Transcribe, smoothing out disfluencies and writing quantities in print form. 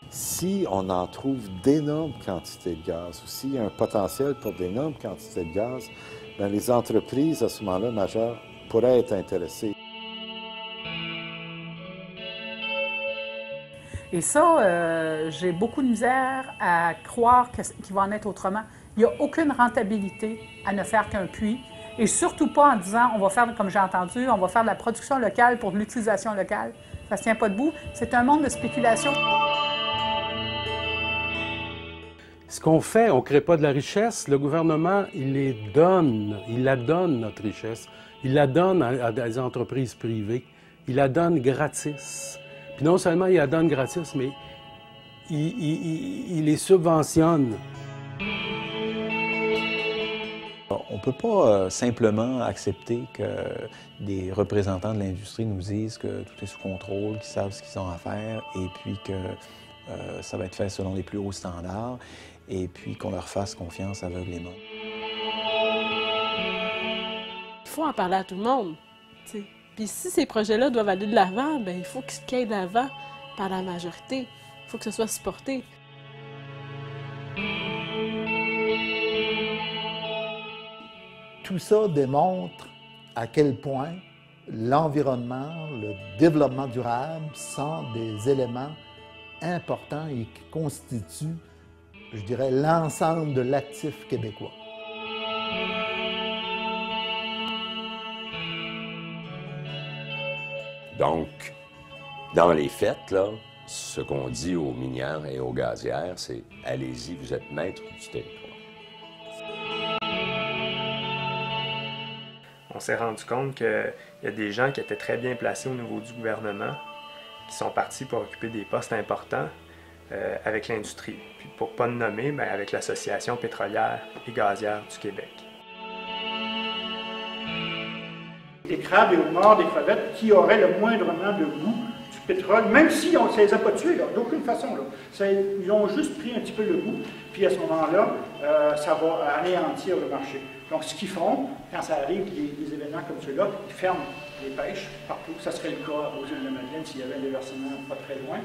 Si on en trouve d'énormes quantités de gaz, ou s'il y a un potentiel pour d'énormes quantités de gaz, bien, les entreprises, à ce moment-là, majeures, pourraient être intéressées. Et ça, j'ai beaucoup de misère à croire qu'il va en être autrement. Il n'y a aucune rentabilité à ne faire qu'un puits, et surtout pas en disant on va faire, comme j'ai entendu, on va faire de la production locale pour de l'utilisation locale. Ça ne se tient pas debout. C'est un monde de spéculation. Ce qu'on fait, on ne crée pas de la richesse. Le gouvernement, il la donne, notre richesse. Il la donne à des entreprises privées. Il la donne gratis. Puis non seulement il la donne gratis, mais il les subventionne. On ne peut pas simplement accepter que des représentants de l'industrie nous disent que tout est sous contrôle, qu'ils savent ce qu'ils ont à faire et puis que ça va être fait selon les plus hauts standards et puis qu'on leur fasse confiance aveuglément. Il faut en parler à tout le monde, t'sais. Puis si ces projets-là doivent aller de l'avant, bien, il faut qu'ils aillent de l'avant par la majorité. Il faut que ce soit supporté. Tout ça démontre à quel point l'environnement, le développement durable sont des éléments importants et qui constituent, je dirais, l'ensemble de l'actif québécois. Donc, dans les faits, là, ce qu'on dit aux minières et aux gazières, c'est « allez-y, vous êtes maîtres du territoire ». On s'est rendu compte qu'il y a des gens qui étaient très bien placés au niveau du gouvernement, qui sont partis pour occuper des postes importants avec l'industrie. Puis pour ne pas le nommer, mais avec l'Association pétrolière et gazière du Québec. Des crabes, des homards, des crevettes qui auraient le moindrement de goût du pétrole, même si on ne les a pas tués, d'aucune façon. Ils ont juste pris un petit peu le goût, puis à ce moment-là, ça va anéantir le marché. Donc ce qu'ils font, quand ça arrive, des événements comme ceux-là, ils ferment les pêches partout. Ça serait le cas aux îles de Madeleine s'il y avait un déversement pas très loin.